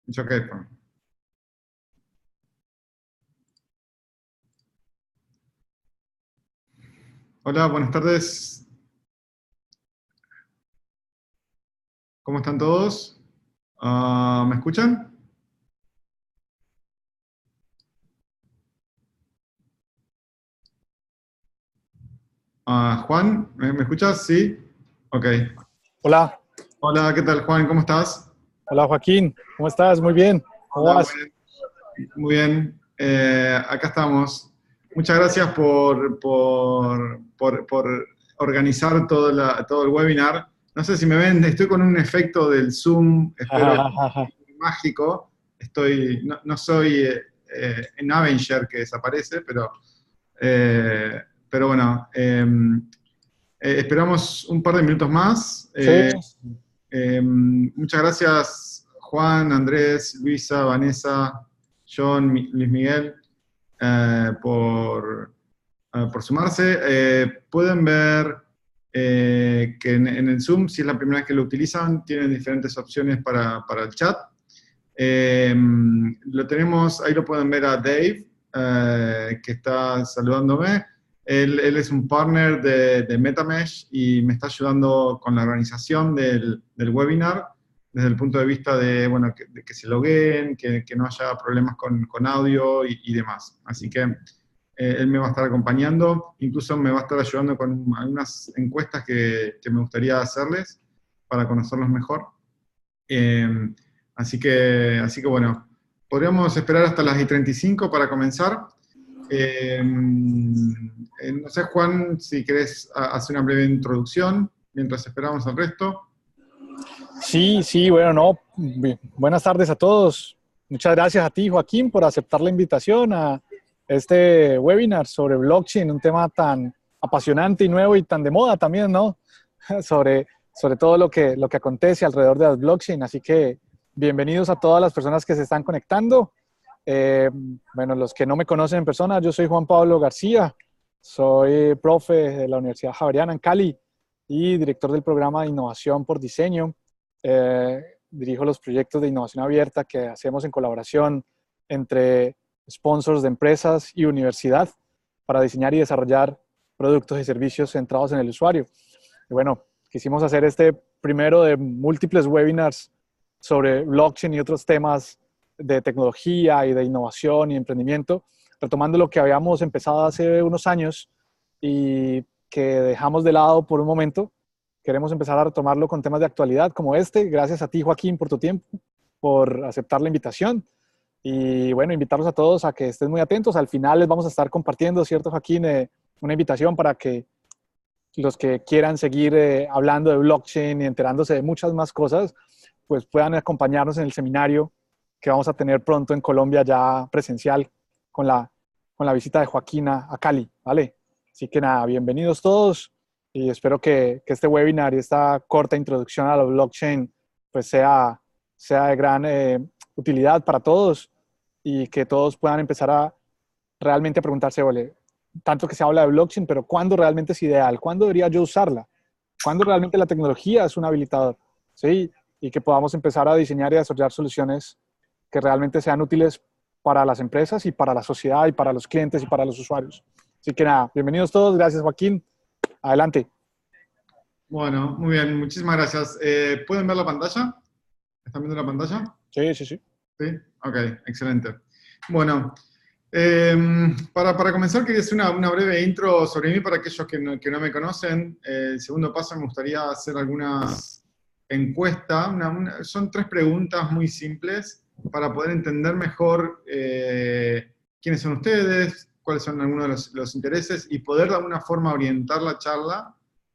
It's okay for me. Hola, buenas tardes. ¿Cómo están todos? ¿Me escuchan? Juan, ¿me escuchas? Sí. Ok. Hola, Hola, ¿qué tal, Juan? ¿Cómo estás? hola Joaquín, ¿cómo estás? Muy bien, ¿cómo Hola, muy vas? bien. Muy bien. Acá estamos. Muchas gracias por organizar todo el webinar. No sé si me ven, estoy con un efecto del Zoom, espero mágico. No soy en Avenger que desaparece, eh, pero bueno, esperamos un par de minutos más. Sí, Muchas gracias, Juan, Andrés, Luisa, Vanessa, John, Luis Miguel, por sumarse. Pueden ver que en el Zoom, si es la primera vez que lo utilizan, tienen diferentes opciones para el chat. Lo tenemos, ahí lo pueden ver a Dave, que está saludándome. Él es un partner de MetaMesh y me está ayudando con la organización del webinar desde el punto de vista de, bueno, de que se logueen, que no haya problemas con audio y demás. Así que él me va a estar acompañando, incluso me va a estar ayudando con algunas encuestas que me gustaría hacerles para conocerlos mejor. Así que bueno, podríamos esperar hasta las 10:35 para comenzar. No sé, Juan, si querés hacer una breve introducción mientras esperamos al resto. sí, bueno, no, buenas tardes a todos. Muchas gracias a ti, Joaquín, por aceptar la invitación a este webinar sobre blockchain, un tema tan apasionante y nuevo y tan de moda también, ¿no? Sobre todo lo que acontece alrededor de las blockchain. Así que bienvenidos a todas las personas que se están conectando. Bueno, los que no me conocen en persona, yo soy Juan Pablo García, soy profe de la Universidad Javeriana en Cali y director del programa de innovación por diseño. Dirijo los proyectos de innovación abierta que hacemos en colaboración entre sponsors de empresas y universidad para diseñar y desarrollar productos y servicios centrados en el usuario. Y bueno, quisimos hacer este primero de múltiples webinars sobre blockchain y otros temas de tecnología y de innovación y emprendimiento, retomando lo que habíamos empezado hace unos años y que dejamos de lado por un momento. Queremos empezar a retomarlo con temas de actualidad como este. Gracias a ti, Joaquín, por tu tiempo, por aceptar la invitación. Y bueno, invitarlos a todos a que estén muy atentos. Al final les vamos a estar compartiendo, ¿cierto, Joaquín? Una invitación para que los que quieran seguir hablando de blockchain y enterándose de muchas más cosas, pues puedan acompañarnos en el seminario que vamos a tener pronto en Colombia ya presencial con la visita de Joaquín a Cali, ¿vale? Así que nada, bienvenidos todos y espero que este webinar y esta corta introducción a la blockchain pues sea de gran utilidad para todos y que todos puedan empezar a realmente preguntarse, vale, tanto que se habla de blockchain, pero ¿cuándo realmente es ideal? ¿Cuándo debería yo usarla? ¿Cuándo realmente la tecnología es un habilitador? ¿Sí? Y que podamos empezar a diseñar y desarrollar soluciones que realmente sean útiles para las empresas y para la sociedad y para los clientes y para los usuarios. Así que nada, bienvenidos todos. Gracias, Joaquín. Adelante. Bueno, muy bien, muchísimas gracias. ¿Pueden ver la pantalla? ¿Están viendo la pantalla? Sí, sí, sí. Sí, ok, excelente. Bueno, para comenzar quería hacer una breve intro sobre mí para aquellos que no me conocen. El segundo paso me gustaría hacer algunas encuestas. Son 3 preguntas muy simples para poder entender mejor quiénes son ustedes, cuáles son algunos de los intereses y poder de alguna forma orientar la charla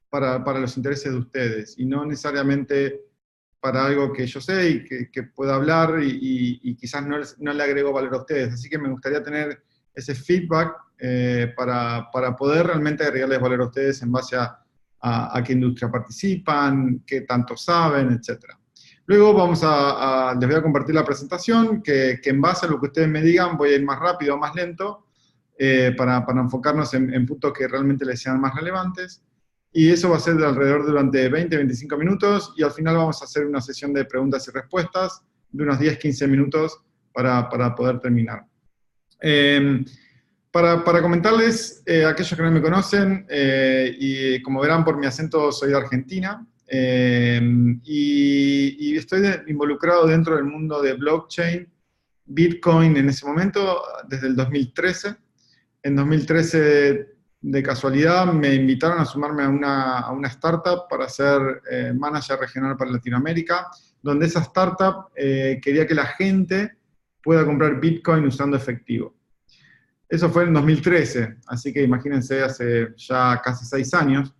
para los intereses de ustedes y no necesariamente para algo que yo sé y que pueda hablar y quizás no le agrego valor a ustedes. Así que me gustaría tener ese feedback para poder realmente agregarles valor a ustedes en base a qué industria participan, qué tanto saben, etc. Luego les voy a compartir la presentación, que en base a lo que ustedes me digan voy a ir más rápido o más lento para enfocarnos en puntos que realmente les sean más relevantes. Y eso va a ser durante 20-25 minutos y al final vamos a hacer una sesión de preguntas y respuestas de unos 10-15 minutos para poder terminar. Para comentarles, aquellos que no me conocen, y como verán por mi acento, soy de Argentina, y estoy involucrado dentro del mundo de blockchain, Bitcoin en ese momento, desde el 2013. En 2013, de casualidad, me invitaron a sumarme a una startup para ser manager regional para Latinoamérica, donde esa startup quería que la gente pueda comprar Bitcoin usando efectivo. Eso fue en 2013, así que imagínense, hace ya casi 6 años,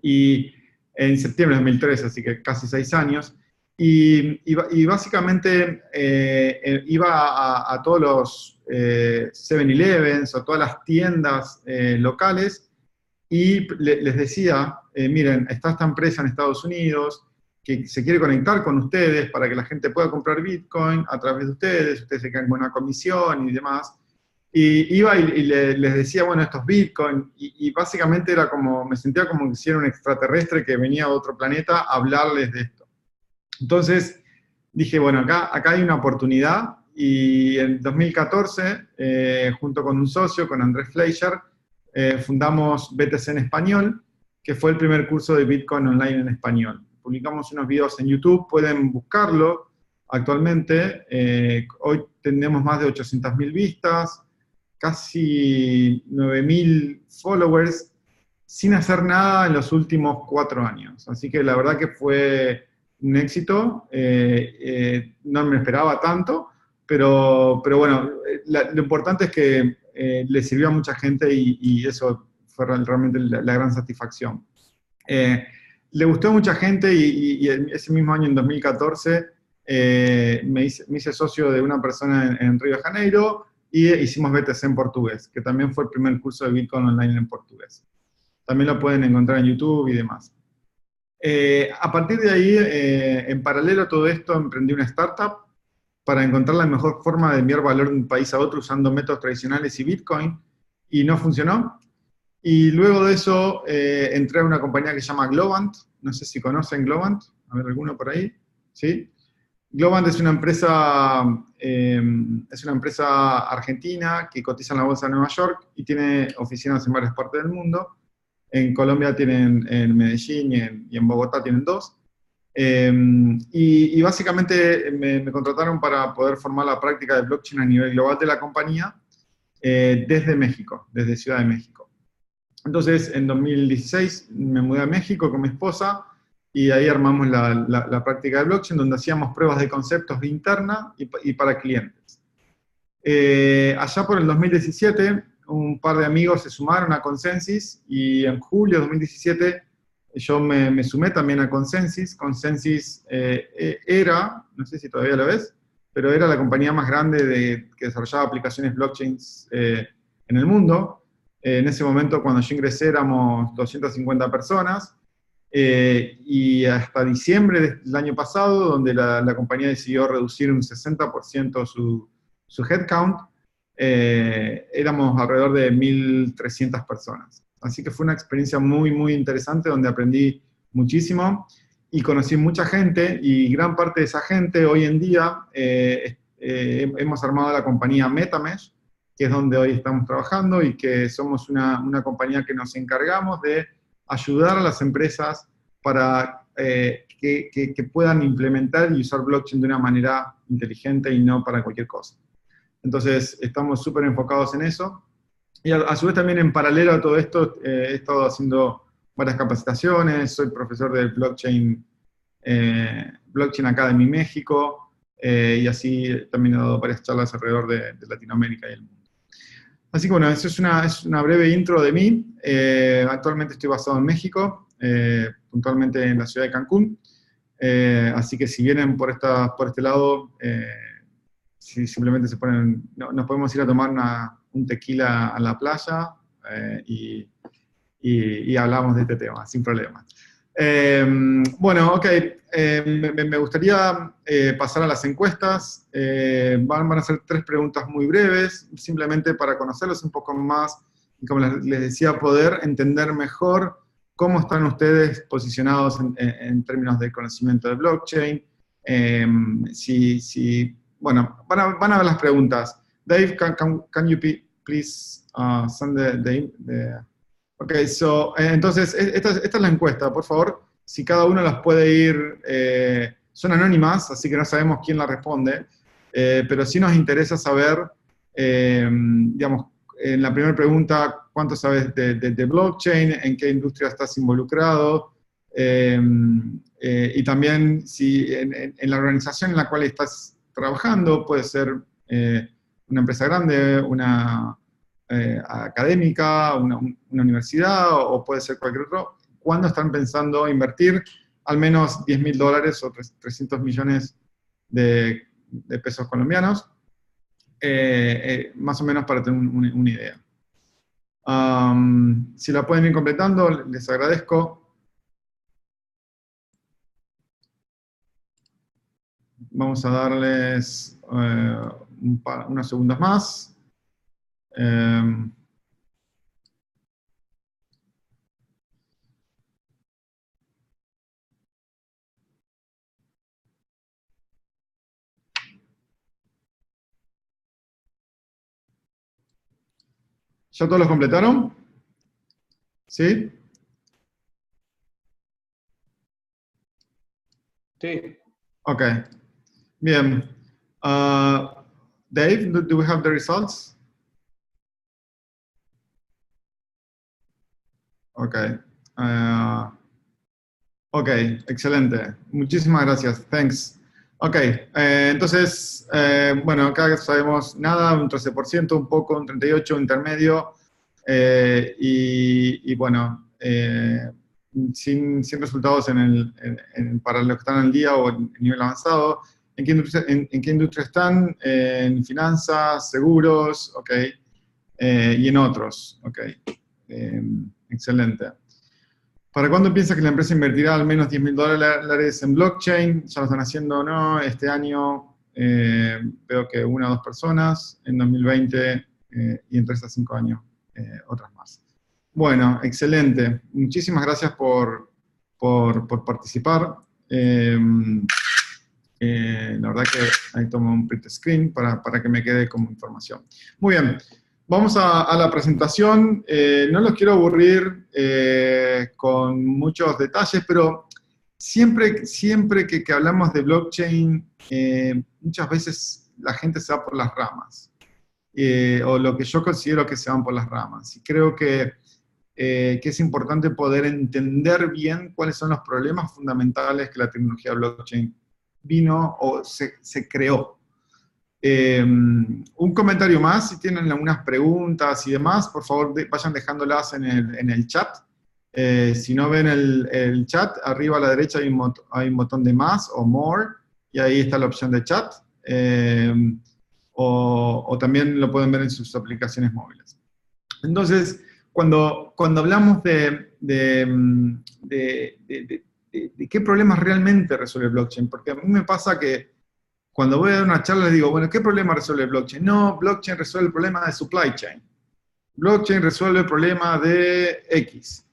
y en septiembre de 2013, así que casi 6 años, y básicamente iba a todos los 7-Elevens o todas las tiendas locales y les decía, miren, está esta empresa en Estados Unidos que se quiere conectar con ustedes para que la gente pueda comprar Bitcoin a través de ustedes se quedan con una comisión y demás. Y iba y les decía, bueno, estos Bitcoin, y básicamente era como, me sentía como si era un extraterrestre que venía de otro planeta a hablarles de esto. Entonces dije, bueno, acá hay una oportunidad, y en 2014, junto con un socio, con Andrés Fleischer, fundamos BTC en Español, que fue el primer curso de Bitcoin online en español. Publicamos unos videos en YouTube, pueden buscarlo actualmente. Hoy tenemos más de 800.000 vistas, casi 9.000 followers, sin hacer nada en los últimos 4 años. Así que la verdad que fue un éxito, no me esperaba tanto, pero bueno, lo importante es que le sirvió a mucha gente y eso fue realmente la gran satisfacción. Le gustó a mucha gente y ese mismo año, en 2014, me hice socio de una persona en Río de Janeiro, y hicimos BTC en portugués, que también fue el primer curso de Bitcoin online en portugués. También lo pueden encontrar en YouTube y demás. A partir de ahí, en paralelo a todo esto, emprendí una startup para encontrar la mejor forma de enviar valor de un país a otro usando métodos tradicionales y Bitcoin, y no funcionó. Y luego de eso, entré a una compañía que se llama Globant. No sé si conocen Globant. A ver, ¿alguno por ahí? ¿Sí? Globant es una empresa argentina que cotiza en la bolsa de Nueva York y tiene oficinas en varias partes del mundo. En Colombia tienen en Medellín y en Bogotá tienen 2. Y básicamente me contrataron para poder formar la práctica de blockchain a nivel global de la compañía desde México, desde Ciudad de México. Entonces, en 2016 me mudé a México con mi esposa, y ahí armamos la práctica de blockchain, donde hacíamos pruebas de conceptos de interna y para clientes. Allá por el 2017, un par de amigos se sumaron a Consensys, y en julio de 2017 yo me sumé también a Consensys. Consensys era, no sé si todavía lo ves, pero era la compañía más grande que desarrollaba aplicaciones blockchains en el mundo. En ese momento, cuando yo ingresé, éramos 250 personas, y hasta diciembre del año pasado, donde la compañía decidió reducir un 60% su headcount, éramos alrededor de 1.300 personas. Así que fue una experiencia muy, muy interesante, donde aprendí muchísimo y conocí mucha gente, y gran parte de esa gente hoy en día hemos armado la compañía MetaMesh, que es donde hoy estamos trabajando, y que somos una compañía que nos encargamos de ayudar a las empresas para que puedan implementar y usar blockchain de una manera inteligente y no para cualquier cosa. Entonces, estamos súper enfocados en eso. Y a su vez también, en paralelo a todo esto, he estado haciendo varias capacitaciones. Soy profesor de Blockchain Academy México, y así también he dado varias charlas alrededor de Latinoamérica y el mundo. Así que bueno, eso es una breve intro de mí. Actualmente estoy basado en México, puntualmente en la ciudad de Cancún. Así que si vienen por este lado, si simplemente nos podemos ir a tomar un tequila a la playa, y hablamos de este tema, sin problema. Bueno, ok, me gustaría pasar a las encuestas. Van a ser 3 preguntas muy breves, simplemente para conocerlos un poco más, y como les decía, poder entender mejor cómo están ustedes posicionados en términos de conocimiento de blockchain, Bueno, van a ver las preguntas. Dave, can you please send Ok, entonces, esta es la encuesta, por favor. Si cada uno las puede ir, son anónimas, así que no sabemos quién la responde, pero sí nos interesa saber, digamos, en la primera pregunta, ¿cuánto sabes de blockchain? ¿En qué industria estás involucrado? Y también si en la organización en la cual estás trabajando, puede ser una empresa grande, una académica, una universidad, o puede ser cualquier otro, ¿cuándo están pensando invertir al menos $10.000 o 300 millones de pesos colombianos? Más o menos para tener una idea. Si la pueden ir completando, les agradezco. Vamos a darles unos segundos más. ¿Ya todos los completaron? ¿Sí? Sí. Ok. Bien. Dave, do we have the results? Ok. Ok, excelente. Muchísimas gracias. Thanks. Ok, entonces, bueno, acá sabemos nada, un 13%, un poco, un 38%, intermedio, y bueno, sin resultados para los que están al día o en nivel avanzado. ¿En qué industria están? En finanzas, seguros, ok, y en otros, ok. Excelente. ¿Para cuándo piensa que la empresa invertirá al menos $10.000 en blockchain? Ya lo están haciendo o no. Este año veo que 1 o 2 personas, en 2020 y en 3 a 5 años otras más. Bueno, excelente. Muchísimas gracias por participar. La verdad que ahí tomo un print screen para que me quede como información. Muy bien. Vamos a la presentación. No los quiero aburrir con muchos detalles, pero siempre que hablamos de blockchain, muchas veces la gente se va por las ramas, o lo que yo considero que se van por las ramas. Y creo que es importante poder entender bien cuáles son los problemas fundamentales que la tecnología blockchain vino o se creó. Un comentario más, si tienen algunas preguntas y demás, por favor vayan dejándolas en el chat. Si no ven el chat, arriba a la derecha hay un botón de más o more, y ahí está la opción de chat. O también lo pueden ver en sus aplicaciones móviles. Entonces, cuando hablamos de qué problemas realmente resuelve blockchain, porque a mí me pasa que cuando voy a dar una charla les digo, bueno, ¿qué problema resuelve blockchain? No, blockchain resuelve el problema de supply chain. Blockchain resuelve el problema de X.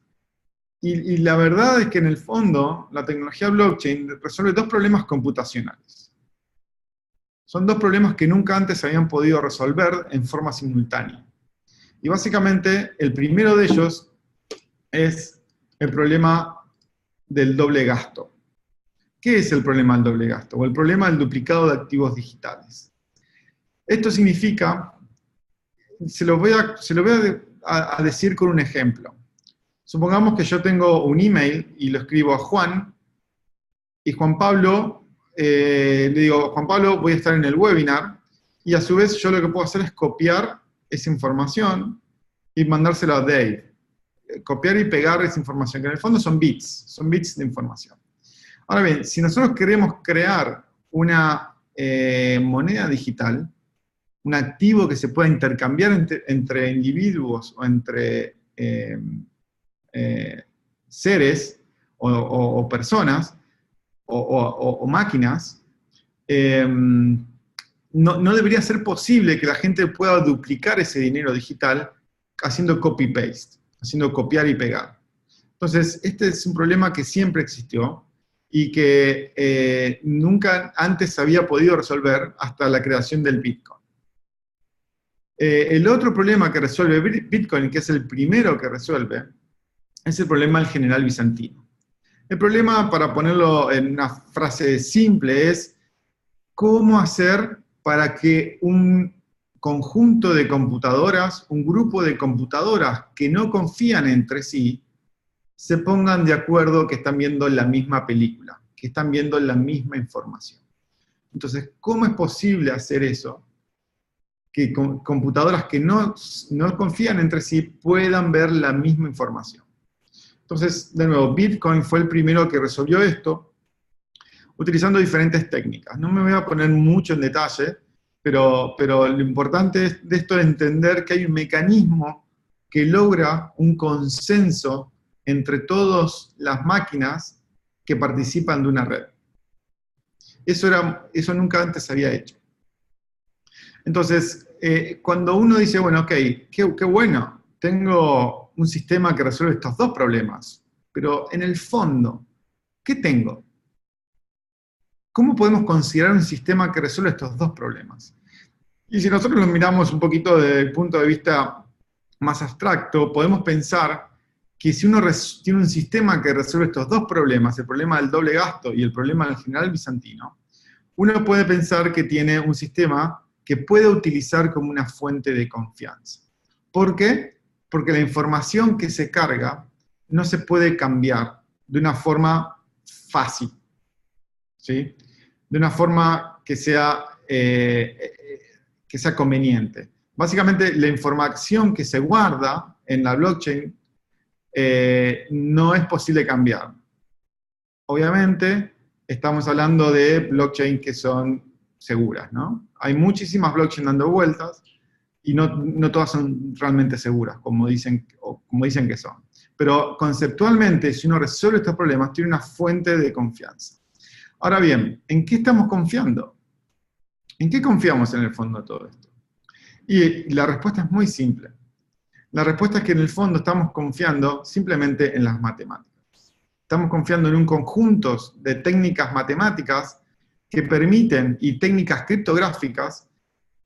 Y la verdad es que en el fondo, la tecnología blockchain resuelve 2 problemas computacionales. Son 2 problemas que nunca antes se habían podido resolver en forma simultánea. Y básicamente, el primero de ellos es el problema del doble gasto. ¿Qué es el problema del doble gasto? O el problema del duplicado de activos digitales. Esto significa, se lo voy a decir con un ejemplo. Supongamos que yo tengo un email y lo escribo a Juan, y Juan Pablo, le digo, Juan Pablo, voy a estar en el webinar, y a su vez yo lo que puedo hacer es copiar esa información y mandárselo a Dave. Copiar y pegar esa información, que en el fondo son bits de información. Ahora bien, si nosotros queremos crear una moneda digital, un activo que se pueda intercambiar entre individuos o entre seres o personas o máquinas, no debería ser posible que la gente pueda duplicar ese dinero digital haciendo copy-paste, haciendo copiar y pegar. Entonces, este es un problema que siempre existió. y que nunca antes se había podido resolver hasta la creación del Bitcoin. El otro problema que resuelve Bitcoin, que es el primero que resuelve, es el problema del general bizantino. El problema, para ponerlo en una frase simple, es cómo hacer para que un conjunto de computadoras, un grupo de computadoras que no confían entre sí, se pongan de acuerdo que están viendo la misma película, que están viendo la misma información. Entonces, ¿cómo es posible hacer eso? Que computadoras que no confían entre sí puedan ver la misma información. Entonces, de nuevo, Bitcoin fue el primero que resolvió esto, utilizando diferentes técnicas. No me voy a poner mucho en detalle, pero lo importante de esto es entender que hay un mecanismo que logra un consenso entre todas las máquinas que participan de una red. Eso nunca antes se había hecho. Entonces, cuando uno dice, bueno, ok, qué bueno, tengo un sistema que resuelve estos dos problemas, pero en el fondo, ¿qué tengo? ¿Cómo podemos considerar un sistema que resuelve estos dos problemas? Y si nosotros lo miramos un poquito desde el punto de vista más abstracto, podemos pensar que si uno tiene un sistema que resuelve estos dos problemas, el problema del doble gasto y el problema del general bizantino, uno puede pensar que tiene un sistema que puede utilizar como una fuente de confianza. ¿Por qué? Porque la información que se carga no se puede cambiar de una forma fácil, ¿sí? De una forma que sea conveniente. Básicamente, la información que se guarda en la blockchain no es posible cambiar. Obviamente, estamos hablando de blockchain que son seguras, ¿no? Hay muchísimas blockchains dando vueltas y no todas son realmente seguras, como dicen que son. Pero conceptualmente, si uno resuelve estos problemas, tiene una fuente de confianza. Ahora bien, ¿en qué estamos confiando? ¿En qué confiamos en el fondo de todo esto? Y la respuesta es muy simple. La respuesta es que en el fondo estamos confiando simplemente en las matemáticas. Estamos confiando en un conjunto de técnicas matemáticas que permiten, y técnicas criptográficas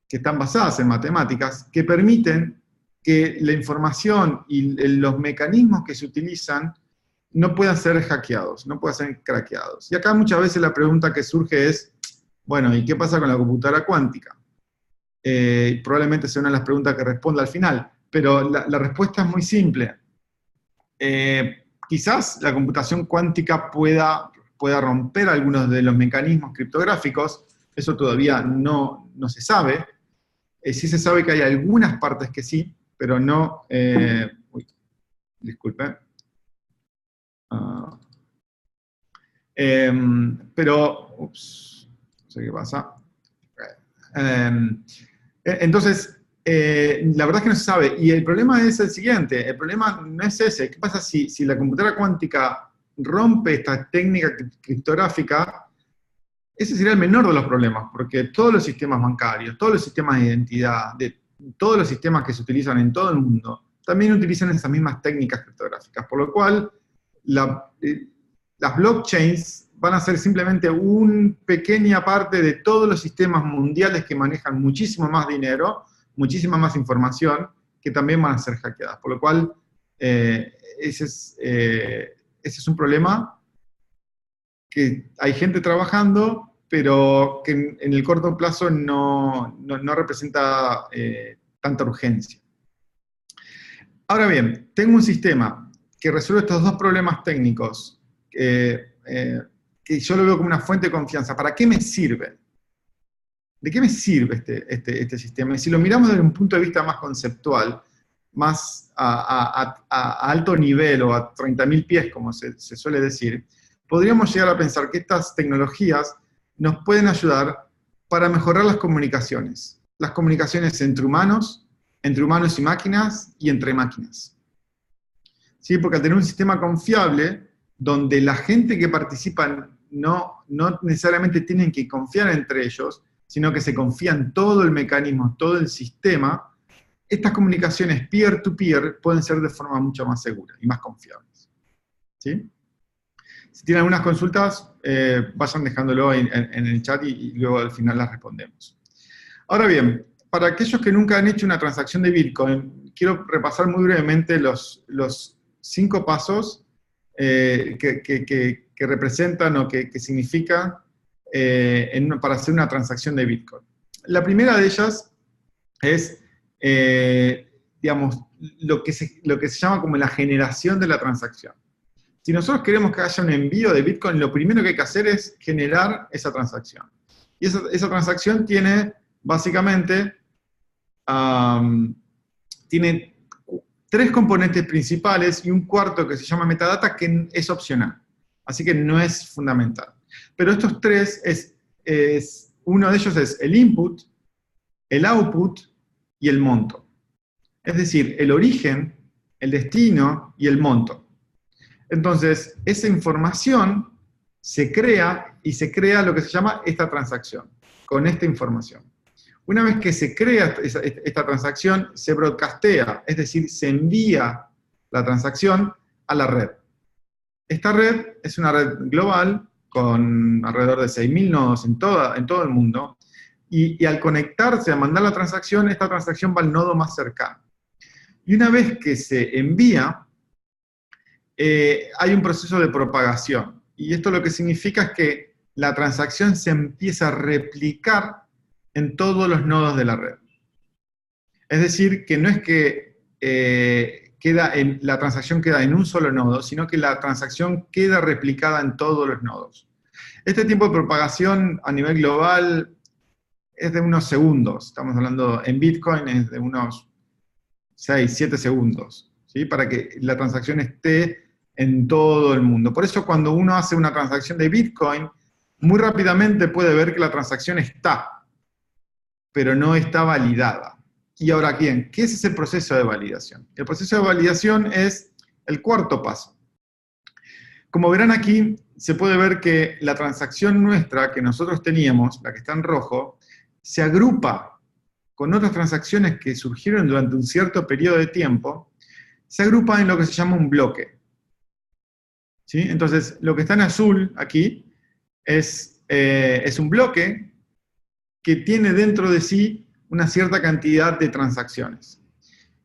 que están basadas en matemáticas, que permiten que la información y los mecanismos que se utilizan no puedan ser hackeados, no puedan ser craqueados. Y acá muchas veces la pregunta que surge es, bueno, ¿y qué pasa con la computadora cuántica? Probablemente sea una de las preguntas que responda al final, pero la respuesta es muy simple. Quizás la computación cuántica pueda romper algunos de los mecanismos criptográficos, eso todavía no se sabe. Sí se sabe que hay algunas partes que sí, pero no... disculpe. Ups, no sé qué pasa. Entonces, la verdad es que no se sabe. Y el problema es el siguiente, el problema no es ese. ¿Qué pasa si la computadora cuántica rompe esta técnica criptográfica? Ese sería el menor de los problemas, porque todos los sistemas bancarios, todos los sistemas de identidad, todos los sistemas que se utilizan en todo el mundo, también utilizan esas mismas técnicas criptográficas, por lo cual las blockchains van a ser simplemente una pequeña parte de todos los sistemas mundiales que manejan muchísimo más dinero, muchísima más información, que también van a ser hackeadas. Por lo cual, ese es un problema que hay gente trabajando, pero que en el corto plazo no representa tanta urgencia. Ahora bien, tengo un sistema que resuelve estos dos problemas técnicos, que yo lo veo como una fuente de confianza. ¿Para qué me sirve? ¿De qué me sirve este sistema? Y si lo miramos desde un punto de vista más conceptual, más a alto nivel o a 30.000 pies, como se suele decir, podríamos llegar a pensar que estas tecnologías nos pueden ayudar para mejorar las comunicaciones entre humanos y máquinas y entre máquinas. ¿Sí? Porque al tener un sistema confiable, donde la gente que participa no necesariamente tienen que confiar entre ellos, sino que se confía en todo el mecanismo, todo el sistema, estas comunicaciones peer-to-peer pueden ser de forma mucho más segura y más confiables. ¿Sí? Si tienen algunas consultas, vayan dejándolo en el chat y luego al final las respondemos. Ahora bien, para aquellos que nunca han hecho una transacción de Bitcoin, quiero repasar muy brevemente los 5 pasos que representan o que significa para hacer una transacción de Bitcoin. La primera de ellas es, digamos, lo que se llama como la generación de la transacción. Si nosotros queremos que haya un envío de Bitcoin, lo primero que hay que hacer es generar esa transacción. Y esa transacción tiene, básicamente, tiene 3 componentes principales y un cuarto que se llama metadata, que es opcional. Así que no es fundamental. Pero estos 3, uno de ellos es el input, el output y el monto. Es decir, el origen, el destino y el monto. Entonces, esa información se crea y se crea lo que se llama esta transacción, con esta información. Una vez que se crea esta transacción, se broadcastea, es decir, se envía la transacción a la red. Esta red es una red global con alrededor de 6.000 nodos en todo el mundo, y al conectarse, a mandar la transacción, esta transacción va al nodo más cercano. Y una vez que se envía, hay un proceso de propagación. Y esto lo que significa es que la transacción se empieza a replicar en todos los nodos de la red. Es decir, que no es que la transacción queda en un solo nodo, sino que la transacción queda replicada en todos los nodos. Este tiempo de propagación a nivel global es de unos segundos. Estamos hablando en Bitcoin, es de unos 6, 7 segundos, ¿sí? Para que la transacción esté en todo el mundo. Por eso cuando uno hace una transacción de Bitcoin, muy rápidamente puede ver que la transacción está, pero no está validada. Y ahora, ¿qué es ese proceso de validación? El proceso de validación es el cuarto paso. Como verán aquí, se puede ver que la transacción nuestra que nosotros teníamos, la que está en rojo, se agrupa con otras transacciones que surgieron durante un cierto periodo de tiempo, se agrupa en lo que se llama un bloque. ¿Sí? Entonces, lo que está en azul aquí es un bloque que tiene dentro de sí una cierta cantidad de transacciones.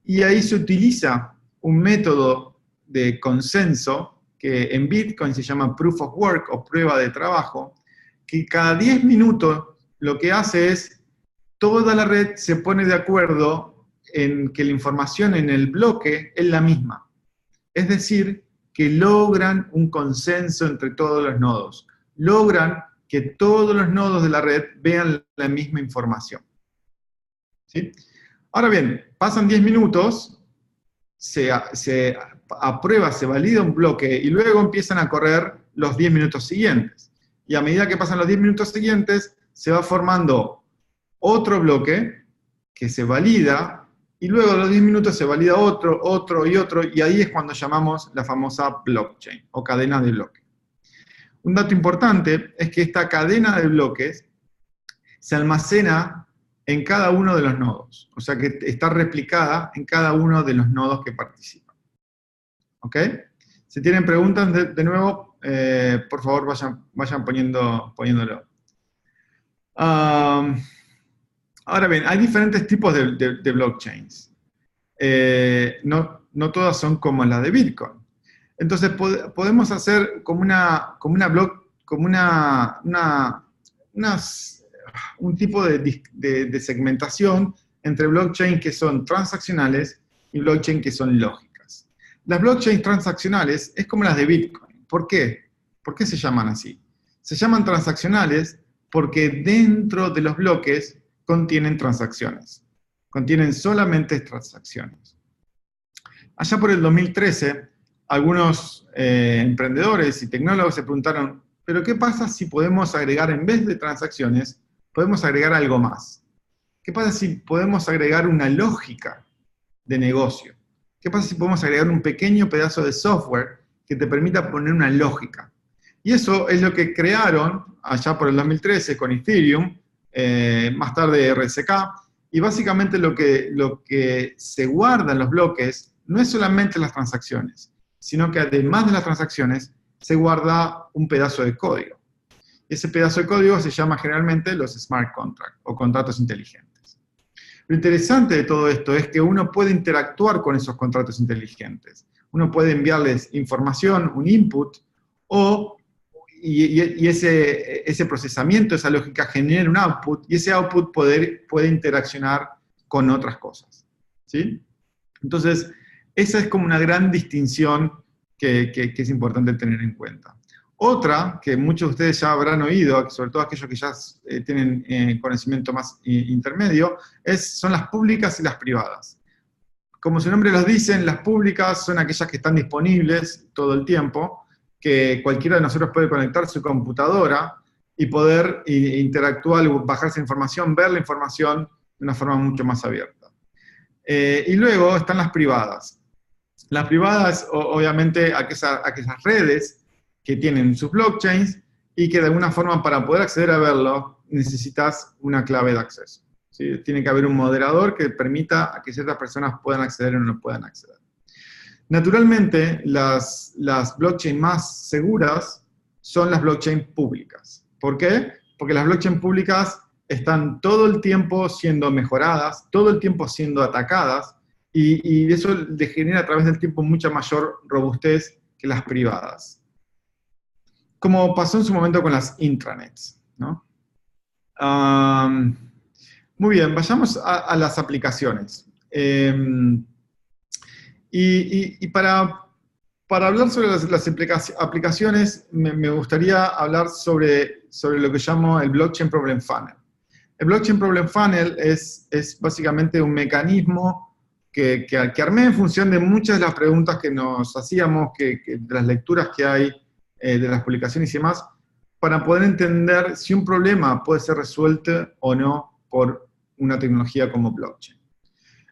Y ahí se utiliza un método de consenso que en Bitcoin se llama Proof of Work o prueba de trabajo, que cada 10 minutos lo que hace es toda la red se pone de acuerdo en que la información en el bloque es la misma. Es decir, que logran un consenso entre todos los nodos. Logran que todos los nodos de la red vean la misma información. ¿Sí? Ahora bien, pasan 10 minutos, se aprueba, se valida un bloque y luego empiezan a correr los 10 minutos siguientes. Y a medida que pasan los 10 minutos siguientes, se va formando otro bloque que se valida y luego a los 10 minutos se valida otro, y ahí es cuando llamamos la famosa blockchain o cadena de bloques. Un dato importante es que esta cadena de bloques se almacena en cada uno de los nodos, o sea que está replicada en cada uno de los nodos que participan. ¿Ok? Si tienen preguntas, de nuevo, por favor vayan poniéndolo. Ahora bien, hay diferentes tipos de blockchains. No todas son como la de Bitcoin. Entonces podemos hacer un tipo de segmentación entre blockchains que son transaccionales y blockchains que son lógicas. Las blockchains transaccionales es como las de Bitcoin. ¿Por qué? ¿Por qué se llaman así? Se llaman transaccionales porque dentro de los bloques contienen transacciones. Contienen solamente transacciones. Allá por el 2013, algunos emprendedores y tecnólogos se preguntaron, ¿pero qué pasa si podemos agregar, en vez de transacciones, podemos agregar algo más? ¿Qué pasa si podemos agregar una lógica de negocio? ¿Qué pasa si podemos agregar un pequeño pedazo de software que te permita poner una lógica? Y eso es lo que crearon allá por el 2013 con Ethereum, más tarde RSK, y básicamente lo que se guarda en los bloques no es solamente las transacciones, sino que además de las transacciones se guarda un pedazo de código. Ese pedazo de código se llama generalmente los smart contracts o contratos inteligentes. Lo interesante de todo esto es que uno puede interactuar con esos contratos inteligentes. Uno puede enviarles información, un input, y ese procesamiento, esa lógica genera un output, y ese output puede interaccionar con otras cosas, ¿sí? Entonces, esa es como una gran distinción que es importante tener en cuenta. Otra, que muchos de ustedes ya habrán oído, sobre todo aquellos que ya tienen conocimiento más intermedio, son las públicas y las privadas. Como su nombre los dice, las públicas son aquellas que están disponibles todo el tiempo, que cualquiera de nosotros puede conectar su computadora y poder interactuar, bajarse información, ver la información de una forma mucho más abierta. Y luego están las privadas. Las privadas, obviamente, aquellas redes que tienen sus blockchains y que de alguna forma para poder acceder a verlo necesitas una clave de acceso, ¿sí? Tiene que haber un moderador que permita a que ciertas personas puedan acceder o no puedan acceder. Naturalmente, las blockchains más seguras son las blockchains públicas. ¿Por qué? Porque las blockchains públicas están todo el tiempo siendo mejoradas, todo el tiempo siendo atacadas, y eso le genera a través del tiempo mucha mayor robustez que las privadas. Como pasó en su momento con las intranets, ¿no? Muy bien, vayamos a las aplicaciones. Y para hablar sobre las aplicaciones, me gustaría hablar sobre lo que llamo el Blockchain Problem Funnel. El Blockchain Problem Funnel es básicamente un mecanismo que armé en función de muchas de las preguntas que nos hacíamos, de las lecturas que hay, de las publicaciones y demás, para poder entender si un problema puede ser resuelto o no por una tecnología como blockchain.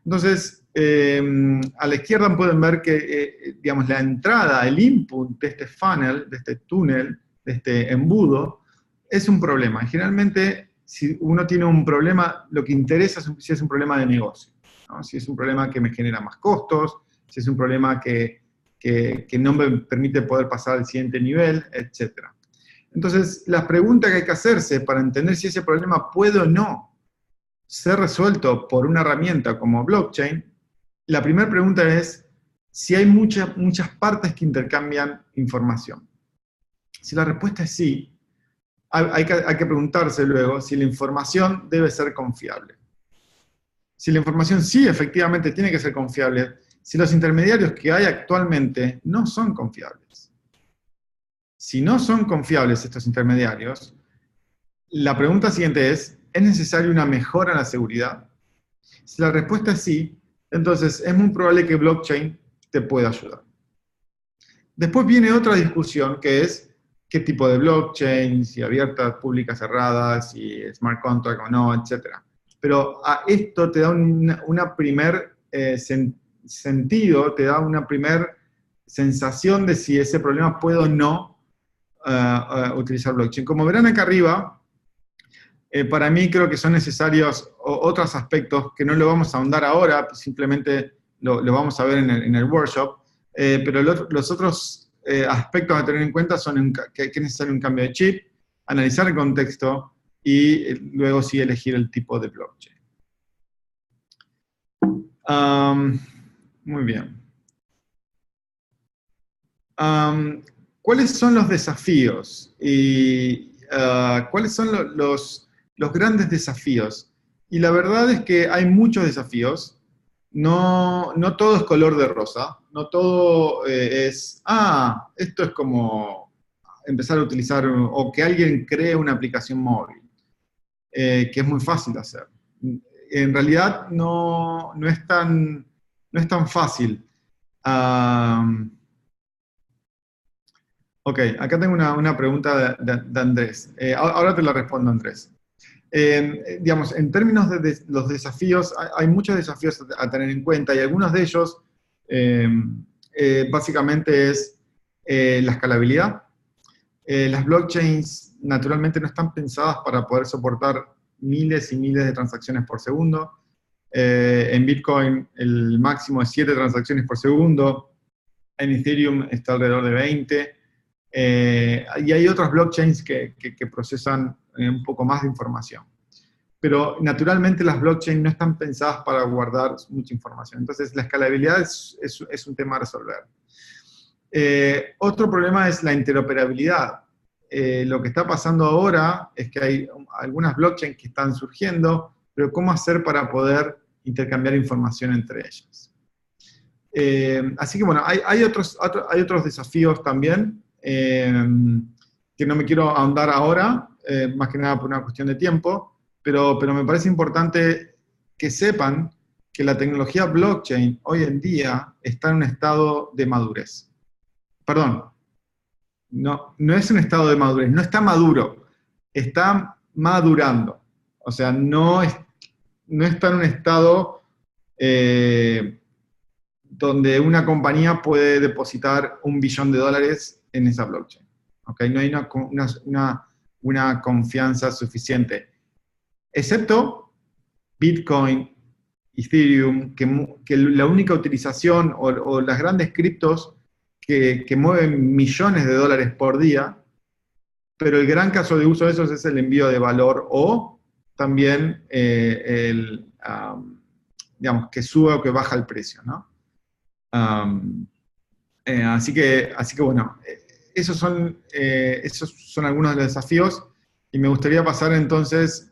Entonces, a la izquierda pueden ver que, digamos, la entrada, el input de este funnel, de este túnel, de este embudo, es un problema. Generalmente, si uno tiene un problema, lo que interesa es si es un problema de negocio, ¿no? Si es un problema que me genera más costos, si es un problema que no me permite poder pasar al siguiente nivel, etc. Entonces, la pregunta que hay que hacerse para entender si ese problema puede o no ser resuelto por una herramienta como blockchain, la primera pregunta es si hay muchas partes que intercambian información. Si la respuesta es sí, hay que preguntarse luego si la información debe ser confiable. Si la información sí efectivamente tiene que ser confiable, si los intermediarios que hay actualmente no son confiables. Si no son confiables estos intermediarios, la pregunta siguiente ¿es necesaria una mejora en la seguridad? Si la respuesta es sí, entonces es muy probable que blockchain te pueda ayudar. Después viene otra discusión que es qué tipo de blockchain, si abierta, pública, cerrada, si smart contract o no, etc. Pero a esto te da una primer sentido, te da una primer sensación de si ese problema puede o no utilizar blockchain. Como verán acá arriba, para mí creo que son necesarios otros aspectos que no lo vamos a ahondar ahora, simplemente lo vamos a ver en el workshop, pero los otros aspectos a tener en cuenta son que es necesario un cambio de chip, analizar el contexto y luego sí elegir el tipo de blockchain. Muy bien. ¿Cuáles son los desafíos? ¿Cuáles son los grandes desafíos? Y la verdad es que hay muchos desafíos. No todo es color de rosa. No todo es, esto es como empezar a utilizar, o que alguien cree una aplicación móvil, que es muy fácil de hacer. En realidad no es tan fácil. Ok, acá tengo una pregunta de Andrés. Ahora te la respondo, Andrés. Digamos, en términos de los desafíos, hay muchos desafíos a tener en cuenta, y algunos de ellos básicamente es la escalabilidad. Las blockchains naturalmente no están pensadas para poder soportar miles y miles de transacciones por segundo. En Bitcoin el máximo es 7 transacciones por segundo, en Ethereum está alrededor de 20. Y hay otros blockchains que procesan un poco más de información. Pero naturalmente las blockchains no están pensadas para guardar mucha información. Entonces la escalabilidad es un tema a resolver. Otro problema es la interoperabilidad. Lo que está pasando ahora es que hay algunas blockchains que están surgiendo, pero ¿cómo hacer para poder intercambiar información entre ellas? Así que bueno, hay otros desafíos también, que no me quiero ahondar ahora, más que nada por una cuestión de tiempo, pero me parece importante que sepan que la tecnología blockchain hoy en día está en un estado de madurez. Perdón, no es un estado de madurez, no está maduro, está madurando. O sea, no está en un estado donde una compañía puede depositar $1 billón en esa blockchain. ¿Okay? No hay una confianza suficiente. Excepto Bitcoin, Ethereum, que la única utilización o las grandes criptos que mueven millones de dólares por día, pero el gran caso de uso de esos es el envío de valor o también digamos, que sube o que baja el precio, ¿no? Así que bueno, esos son algunos de los desafíos y me gustaría pasar entonces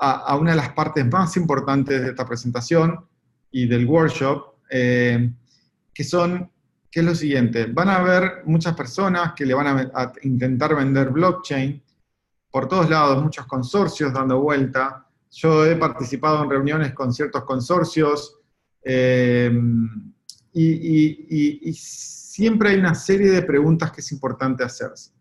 a una de las partes más importantes de esta presentación y del workshop, que es lo siguiente. Van a haber muchas personas que le van a intentar vender blockchain por todos lados, muchos consorcios dando vuelta. Yo he participado en reuniones con ciertos consorcios, y siempre hay una serie de preguntas que es importante hacerse.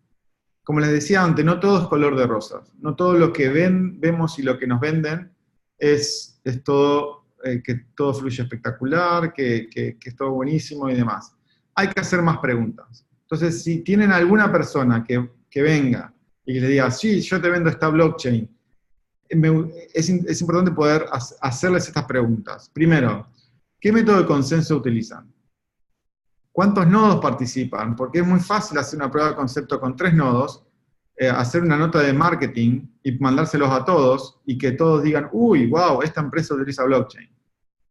Como les decía antes, no todo es color de rosas. No todo lo que vemos y lo que nos venden es todo, que todo fluye espectacular, que es todo buenísimo y demás. Hay que hacer más preguntas. Entonces, si tienen alguna persona que venga y que le diga, sí, yo te vendo esta blockchain, es importante poder hacerles estas preguntas. Primero, ¿qué método de consenso utilizan? ¿Cuántos nodos participan? Porque es muy fácil hacer una prueba de concepto con 3 nodos, hacer una nota de marketing y mandárselos a todos y que todos digan, uy, wow, esta empresa utiliza blockchain.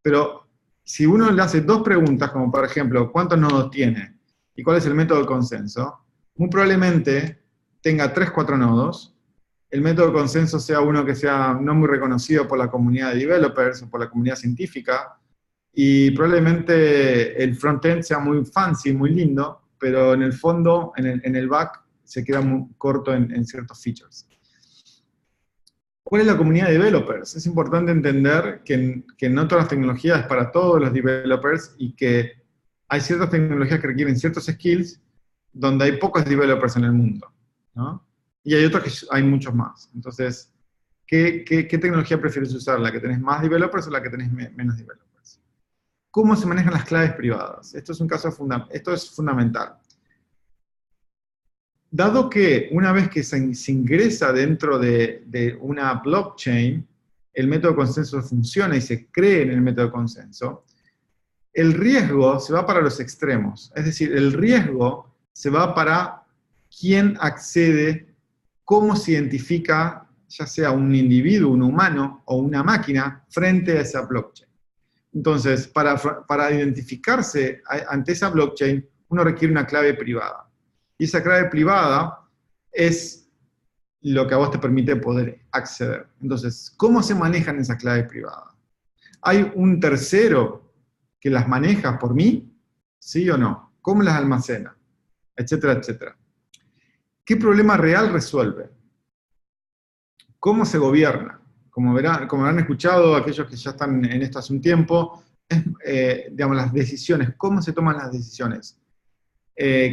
Pero si uno le hace 2 preguntas, como por ejemplo, ¿cuántos nodos tiene? ¿Y cuál es el método de consenso? Muy probablemente tenga 3, 4 nodos. El método de consenso sea uno que sea no muy reconocido por la comunidad de developers o por la comunidad científica, y probablemente el frontend sea muy fancy, muy lindo, pero en el fondo, en el back, se queda muy corto en ciertos features. ¿Cuál es la comunidad de developers? Es importante entender que no todas las tecnologías es para todos los developers y que hay ciertas tecnologías que requieren ciertos skills donde hay pocos developers en el mundo, ¿no? Y hay otros que hay muchos más. Entonces, ¿qué tecnología prefieres usar? ¿La que tenés más developers o la que tenés menos developers? ¿Cómo se manejan las claves privadas? Esto es fundamental. Dado que una vez que se ingresa dentro de una blockchain, el método de consenso funciona y se cree en el método de consenso, el riesgo se va para los extremos. Es decir, el riesgo se va para quién accede, cómo se identifica, ya sea un individuo, un humano o una máquina, frente a esa blockchain. Entonces, para identificarse ante esa blockchain, uno requiere una clave privada. Y esa clave privada es lo que a vos te permite poder acceder. Entonces, ¿cómo se manejan esas claves privadas? ¿Hay un tercero que las maneja por mí? ¿Sí o no? ¿Cómo las almacena? Etcétera, etcétera. ¿Qué problema real resuelve? ¿Cómo se gobierna? Como habrán escuchado aquellos que ya están en esto hace un tiempo, digamos, las decisiones, ¿cómo se toman las decisiones?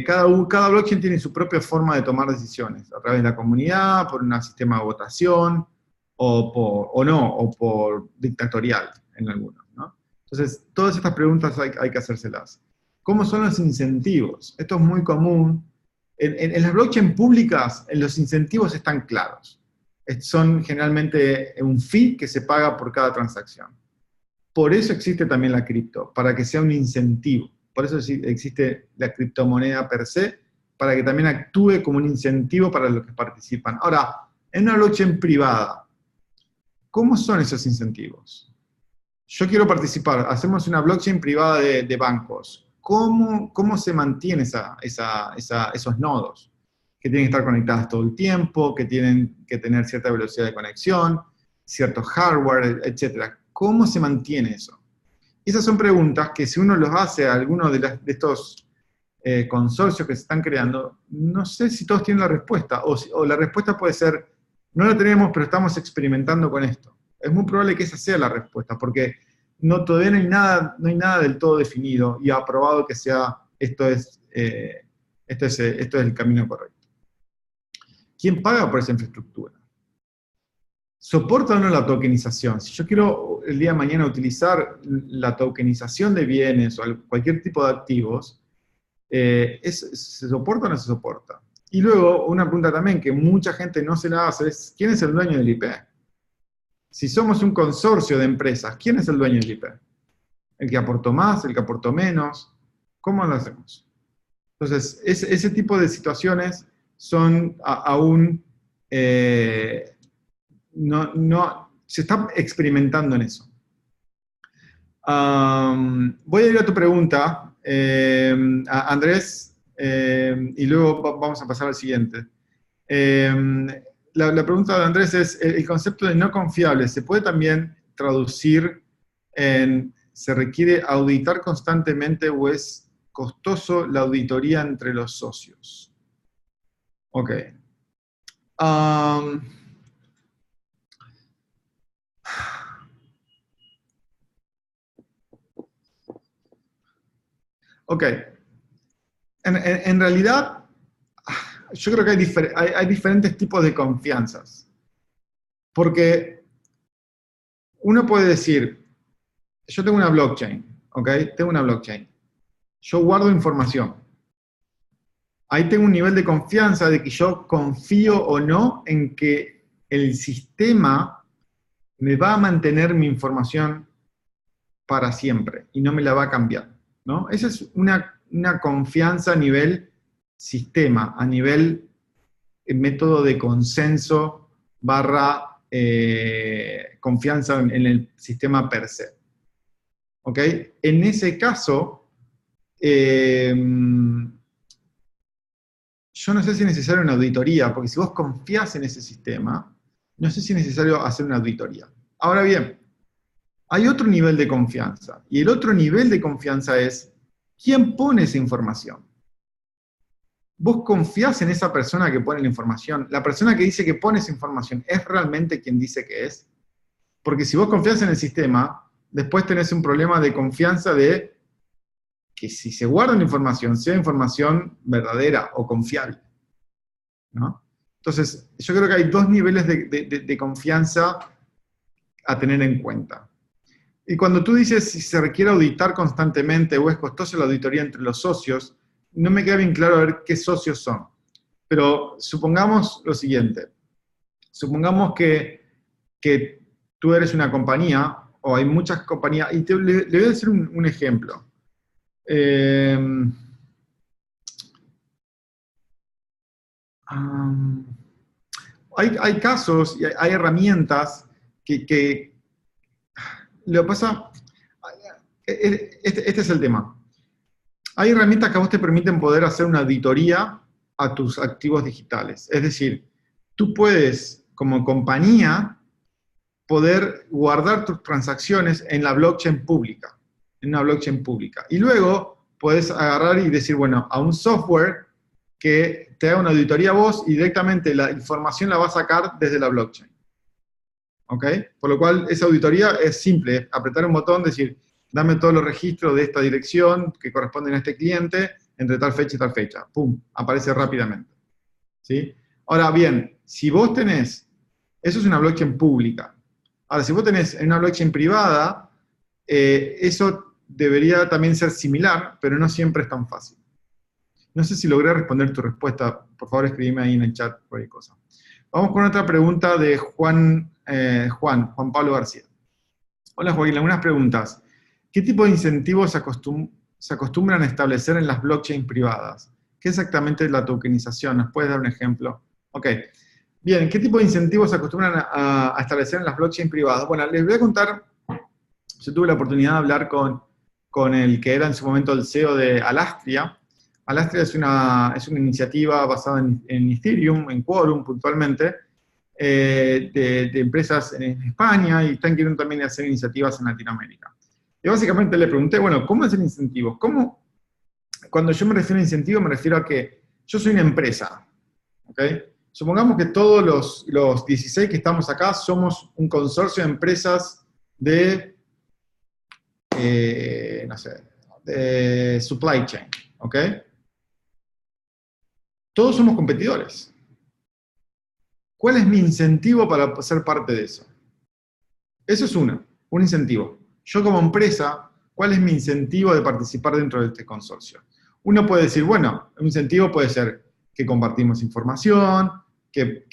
Cada blockchain tiene su propia forma de tomar decisiones, a través de la comunidad, por un sistema de votación, o por dictatorial en algunos, ¿no? Entonces, todas estas preguntas hay que hacérselas. ¿Cómo son los incentivos? Esto es muy común. En las blockchain públicas, los incentivos están claros. Son generalmente un fee que se paga por cada transacción. Por eso existe también la cripto, para que sea un incentivo. Por eso existe la criptomoneda per se, para que también actúe como un incentivo para los que participan. Ahora, en una blockchain privada, ¿cómo son esos incentivos? Yo quiero participar, hacemos una blockchain privada de bancos. ¿Cómo se mantiene esos nodos? Que tienen que estar conectadas todo el tiempo, que tienen que tener cierta velocidad de conexión, cierto hardware, etc. ¿Cómo se mantiene eso? Esas son preguntas que si uno los hace a alguno de estos consorcios que se están creando, no sé si todos tienen la respuesta, o la respuesta puede ser, no la tenemos, pero estamos experimentando con esto. Es muy probable que esa sea la respuesta, porque todavía no hay nada del todo definido y aprobado que sea, esto es el camino correcto. ¿Quién paga por esa infraestructura? ¿Soporta o no la tokenización? Si yo quiero el día de mañana utilizar la tokenización de bienes o cualquier tipo de activos, ¿se soporta o no se soporta? Y luego, una pregunta también que mucha gente no se la hace es, ¿quién es el dueño del IP? Si somos un consorcio de empresas, ¿quién es el dueño del IP? ¿El que aportó más? ¿El que aportó menos? ¿Cómo lo hacemos? Entonces, ese tipo de situaciones son aún... se está experimentando en eso. Voy a ir a tu pregunta, Andrés, y luego vamos a pasar al siguiente. La pregunta de Andrés es, ¿el concepto de no confiable se puede también traducir en se requiere auditar constantemente o es costoso la auditoría entre los socios? Ok. Ok. En realidad, yo creo que hay diferentes tipos de confianzas. Porque uno puede decir, yo tengo una blockchain, ¿ok? Tengo una blockchain. Yo guardo información. Ahí tengo un nivel de confianza de que yo confío o no en que el sistema me va a mantener mi información para siempre y no me la va a cambiar, ¿no? Esa es una confianza a nivel sistema, a nivel método de consenso barra confianza en el sistema per se. ¿Ok? En ese caso, yo no sé si es necesario una auditoría, porque si vos confías en ese sistema, no sé si es necesario hacer una auditoría. Ahora bien, hay otro nivel de confianza, y el otro nivel de confianza es, ¿quién pone esa información? ¿Vos confiás en esa persona que pone la información? ¿La persona que dice que pone esa información es realmente quien dice que es? Porque si vos confías en el sistema, después tenés un problema de confianza de que si se guarda una información, sea información verdadera o confiable, ¿no? Entonces, yo creo que hay dos niveles de confianza a tener en cuenta. Y cuando tú dices si se requiere auditar constantemente o es costosa la auditoría entre los socios, no me queda bien claro a ver qué socios son. Pero supongamos lo siguiente. Supongamos que tú eres una compañía, o hay muchas compañías, y le voy a decir un ejemplo. Hay casos y hay herramientas que lo que pasa, este es el tema. Hay herramientas que a vos te permiten poder hacer una auditoría a tus activos digitales. Es decir, tú puedes, como compañía, poder guardar tus transacciones en la blockchain pública, en una blockchain pública. Y luego puedes agarrar y decir, bueno, a un software que te haga una auditoría a vos y directamente la información la va a sacar desde la blockchain. ¿Ok? Por lo cual, esa auditoría es simple, apretar un botón, decir, dame todos los registros de esta dirección que corresponden a este cliente entre tal fecha y tal fecha. ¡Pum! Aparece rápidamente. ¿Sí? Ahora bien, si vos tenés, eso es una blockchain pública. Ahora, si vos tenés en una blockchain privada, eso debería también ser similar, pero no siempre es tan fácil. No sé si logré responder tu respuesta. Por favor, escribime ahí en el chat cualquier cosa. Vamos con otra pregunta de Juan Pablo García. Hola, Joaquín, algunas preguntas. ¿Qué tipo de incentivos se acostumbran a establecer en las blockchains privadas? ¿Qué exactamente es la tokenización? ¿Nos puedes dar un ejemplo? Ok. Bien, ¿qué tipo de incentivos se acostumbran a establecer en las blockchain privadas? Bueno, les voy a contar, yo tuve la oportunidad de hablar con el que era en su momento el CEO de Alastria. Alastria es una iniciativa basada en Ethereum, en Quorum puntualmente, de empresas en España, y están queriendo también hacer iniciativas en Latinoamérica. Y básicamente le pregunté, bueno, ¿cómo es el incentivo? Cuando yo me refiero a incentivo, me refiero a que yo soy una empresa, ¿ok? Supongamos que todos los 16 que estamos acá somos un consorcio de empresas de, no sé, de supply chain, ¿ok? Todos somos competidores. ¿Cuál es mi incentivo para ser parte de eso? Eso es un incentivo. Yo como empresa, ¿cuál es mi incentivo de participar dentro de este consorcio? Uno puede decir, bueno, un incentivo puede ser que compartimos información, que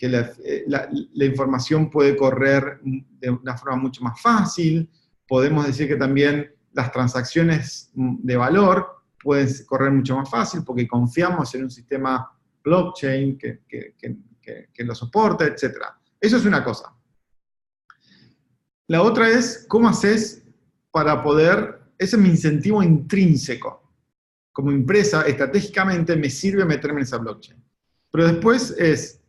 la información puede correr de una forma mucho más fácil. Podemos decir que también las transacciones de valor pueden correr mucho más fácil porque confiamos en un sistema blockchain que lo soporta, etc. Eso es una cosa. La otra es, ¿cómo haces para poder, ese es mi incentivo intrínseco. Como empresa, estratégicamente me sirve meterme en esa blockchain. Pero después es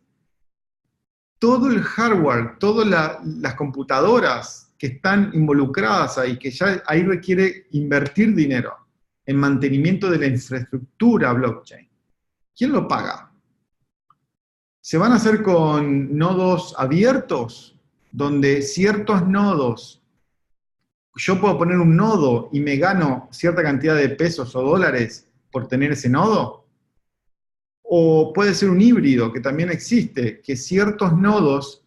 todo el hardware, todas las computadoras que están involucradas ahí, que ya ahí requiere invertir dinero en mantenimiento de la infraestructura blockchain. ¿Quién lo paga? ¿Se van a hacer con nodos abiertos, donde ciertos nodos, yo puedo poner un nodo y me gano cierta cantidad de pesos o dólares por tener ese nodo? O puede ser un híbrido, que también existe, que ciertos nodos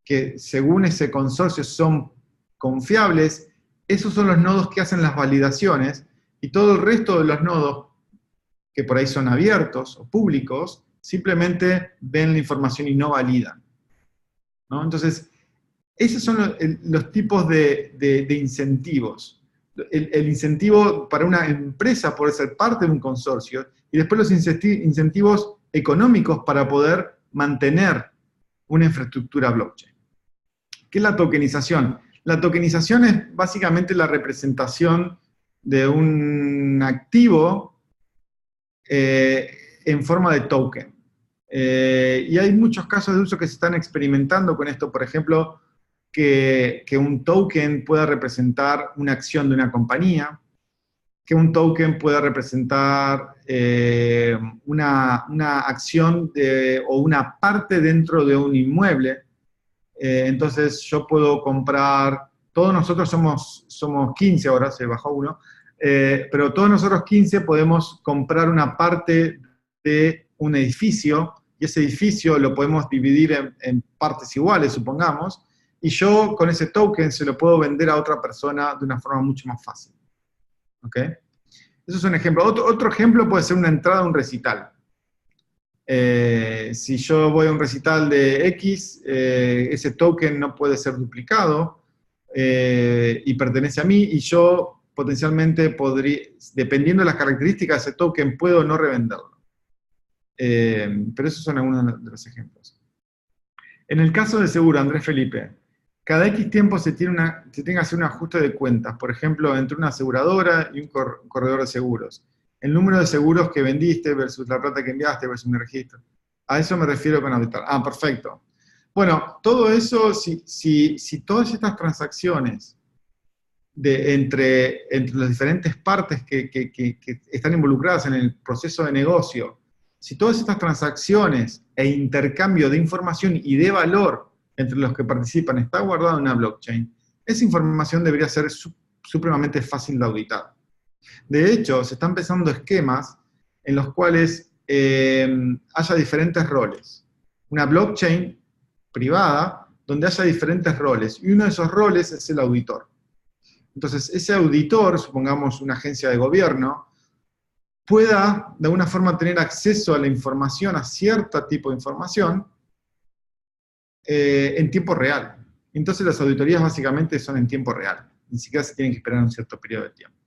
que según ese consorcio son confiables, esos son los nodos que hacen las validaciones, y todo el resto de los nodos, que por ahí son abiertos o públicos, simplemente ven la información y no validan, ¿no? Entonces, esos son los tipos de incentivos. El incentivo para una empresa por ser parte de un consorcio, y después los incentivos económicos para poder mantener una infraestructura blockchain. ¿Qué es la tokenización? La tokenización es básicamente la representación de un activo en forma de token. Y hay muchos casos de uso que se están experimentando con esto. Por ejemplo, que un token pueda representar una acción de una compañía, que un token pueda representar una acción o una parte dentro de un inmueble. Entonces yo puedo comprar, todos nosotros somos 15 ahora, se bajó uno, pero todos nosotros 15 podemos comprar una parte de un edificio, y ese edificio lo podemos dividir en partes iguales, supongamos, y yo con ese token se lo puedo vender a otra persona de una forma mucho más fácil. ¿Ok? Eso es un ejemplo. Otro ejemplo puede ser una entrada a un recital. Si yo voy a un recital de X, ese token no puede ser duplicado y pertenece a mí, y yo potencialmente podría, dependiendo de las características de ese token, puedo no revenderlo. Pero esos son algunos de los ejemplos. En el caso de seguro, Andrés Felipe, cada X tiempo se tiene que hacer un ajuste de cuentas, por ejemplo, entre una aseguradora y un corredor de seguros. El número de seguros que vendiste versus la plata que enviaste versus mi registro. A eso me refiero con auditar. Ah, perfecto. Bueno, todo eso, si todas estas transacciones entre las diferentes partes que están involucradas en el proceso de negocio, si todas estas transacciones e intercambio de información y de valor entre los que participan está guardado en una blockchain, esa información debería ser supremamente fácil de auditar. De hecho, se están empezando esquemas en los cuales haya diferentes roles. Una blockchain privada donde haya diferentes roles, y uno de esos roles es el auditor. Entonces, ese auditor, supongamos una agencia de gobierno, pueda de alguna forma tener acceso a la información, a cierto tipo de información, en tiempo real. Entonces las auditorías básicamente son en tiempo real, ni siquiera se tienen que esperar un cierto periodo de tiempo.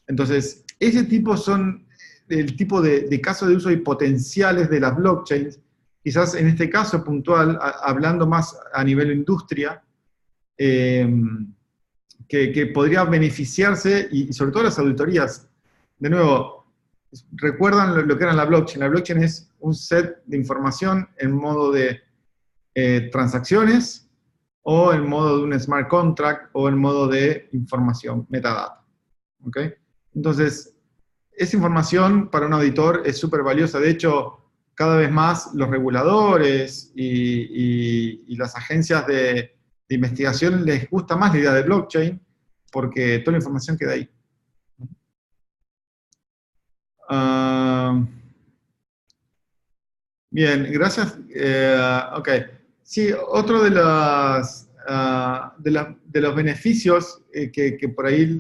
Entonces, ese tipo son el tipo de casos de uso y potenciales de las blockchains, quizás en este caso puntual, hablando más a nivel industria, que podría beneficiarse, y sobre todo las auditorías. De nuevo, recuerdan lo que era la blockchain. La blockchain es un set de información en modo de transacciones, o en modo de un smart contract, o en modo de información, metadata. ¿Ok? Entonces, esa información para un auditor es súper valiosa. De hecho, cada vez más los reguladores y las agencias de investigación les gusta más la idea de blockchain, porque toda la información queda ahí. Bien, gracias. Ok. Sí, otro de los beneficios que por ahí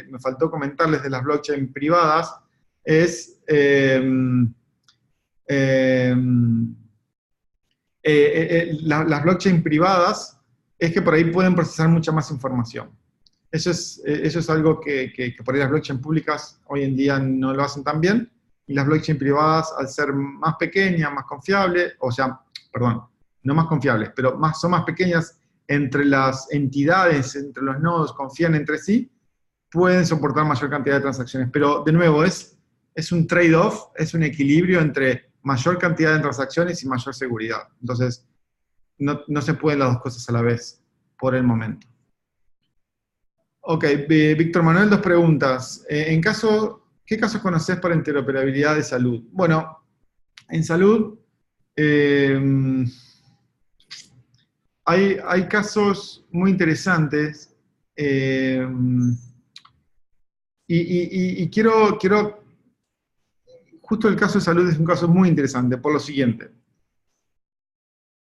me faltó comentarles de las blockchain privadas es las blockchain privadas es que por ahí pueden procesar mucha más información. Eso es algo que por ahí las blockchain públicas hoy en día no lo hacen tan bien, y las blockchain privadas, al ser más pequeñas, más confiables, o sea, perdón, no más confiables, pero son más pequeñas entre las entidades, entre los nodos, confían entre sí, pueden soportar mayor cantidad de transacciones. Pero, de nuevo, es un trade-off, es un equilibrio entre mayor cantidad de transacciones y mayor seguridad. Entonces, no se pueden las dos cosas a la vez, por el momento. Ok, Víctor Manuel, dos preguntas. ¿Qué casos conoces para interoperabilidad de salud? Bueno, en salud hay casos muy interesantes y quiero, justo el caso de salud es un caso muy interesante por lo siguiente.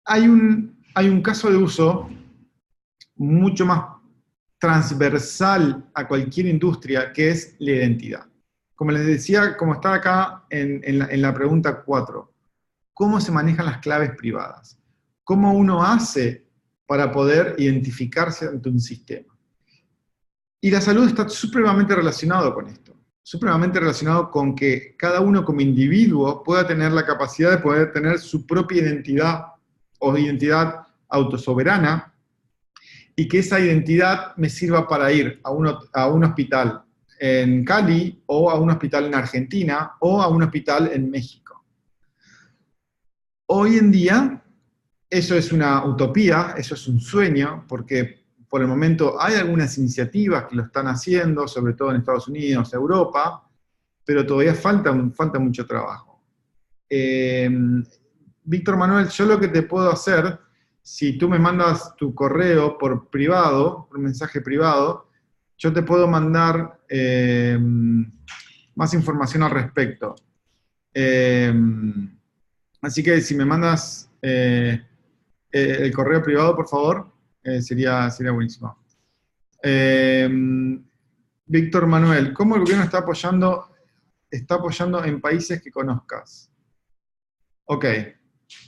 Hay un caso de uso mucho más transversal a cualquier industria, que es la identidad. Como les decía, como está acá en la pregunta 4, ¿cómo se manejan las claves privadas? ¿Cómo uno hace para poder identificarse ante un sistema? Y la salud está supremamente relacionado con esto, supremamente relacionado con que cada uno como individuo pueda tener la capacidad de poder tener su propia identidad o identidad autosoberana, y que esa identidad me sirva para ir a un hospital en Cali, o a un hospital en Argentina, o a un hospital en México. Hoy en día, eso es una utopía, eso es un sueño, porque por el momento hay algunas iniciativas que lo están haciendo, sobre todo en Estados Unidos, Europa, pero todavía falta mucho trabajo. Víctor Manuel, yo lo que te puedo hacer, si tú me mandas tu correo por privado, por mensaje privado, yo te puedo mandar más información al respecto. Así que si me mandas el correo privado, por favor, sería buenísimo. Víctor Manuel, ¿cómo el gobierno está apoyando en países que conozcas? Ok.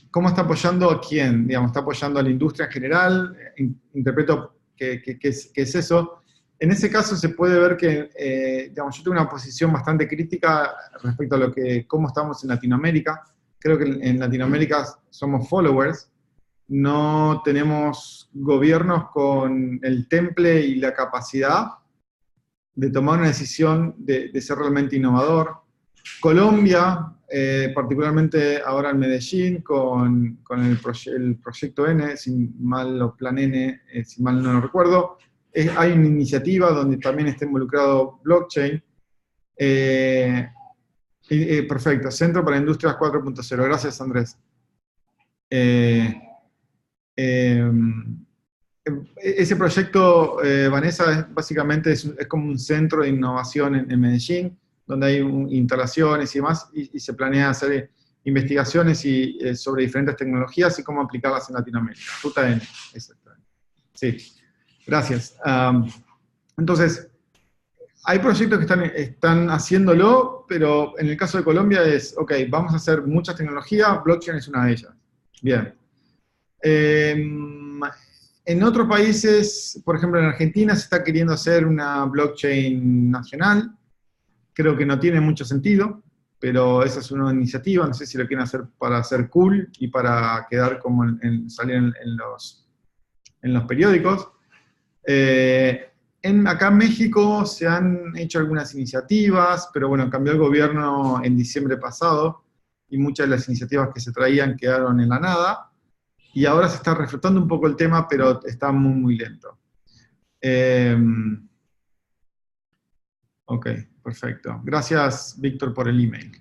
¿Cómo está apoyando a quién? Digamos, ¿está apoyando a la industria en general? Interpreto que es eso. En ese caso se puede ver que, digamos, yo tengo una posición bastante crítica respecto a cómo estamos en Latinoamérica. Creo que en Latinoamérica somos followers, no tenemos gobiernos con el temple y la capacidad de tomar una decisión de ser realmente innovador. Colombia, particularmente ahora en Medellín, con el proyecto N, Plan N, si mal no lo recuerdo, hay una iniciativa donde también está involucrado blockchain. Perfecto, Centro para Industrias 4.0. Gracias, Andrés. Ese proyecto, Vanessa, básicamente es como un centro de innovación en Medellín, donde hay instalaciones y demás, y se planea hacer investigaciones sobre diferentes tecnologías y cómo aplicarlas en Latinoamérica. Ruta N, exactamente. Sí, gracias. Entonces, hay proyectos que están haciéndolo, pero en el caso de Colombia ok, vamos a hacer muchas tecnologías, blockchain es una de ellas. Bien. En otros países, por ejemplo en Argentina, se está queriendo hacer una blockchain nacional. Creo que no tiene mucho sentido. pero esa es una iniciativa, no sé si lo quieren hacer para hacer cool y para quedar como salir en los periódicos. Acá en México se han hecho algunas iniciativas, pero bueno, cambió el gobierno en diciembre pasado, y muchas de las iniciativas que se traían quedaron en la nada, y ahora se está reflotando un poco el tema, pero está muy, muy lento. Ok, perfecto. Gracias, Víctor, por el email.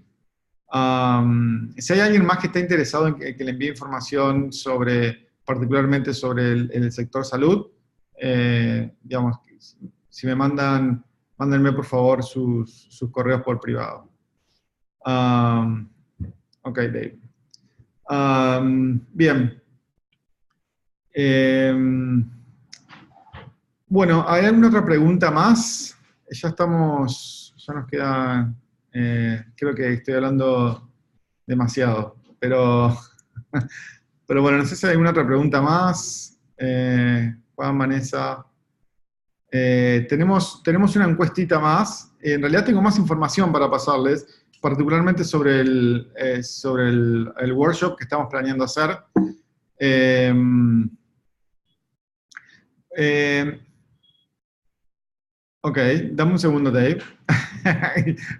Si hay alguien más que esté interesado en que le envíe información particularmente sobre el sector salud, digamos, si me mándenme por favor sus correos por privado. Ok, Dave. Bien. Bueno, ¿hay alguna otra pregunta más? Ya nos queda, creo que estoy hablando demasiado, pero bueno, no sé si hay alguna otra pregunta más. Juan, Vanessa. Tenemos una encuestita más. En realidad tengo más información para pasarles, particularmente sobre el workshop que estamos planeando hacer. Ok, dame un segundo, Dave.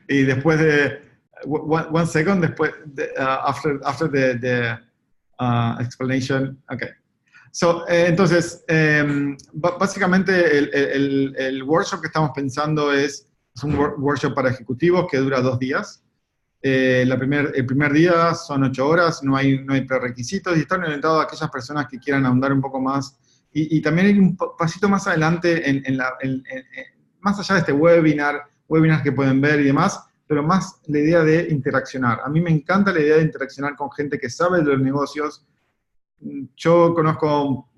Y después de... One second, después after the explanation. Okay. So, entonces, básicamente el workshop que estamos pensando es un workshop para ejecutivos que dura 2 días. El primer día son 8 horas, no hay prerequisitos, y están orientados a aquellas personas que quieran ahondar un poco más. Y también hay un pasito más adelante, más allá de este webinars que pueden ver y demás, pero más la idea de interaccionar. A mí me encanta la idea de interaccionar con gente que sabe de los negocios. Yo conozco,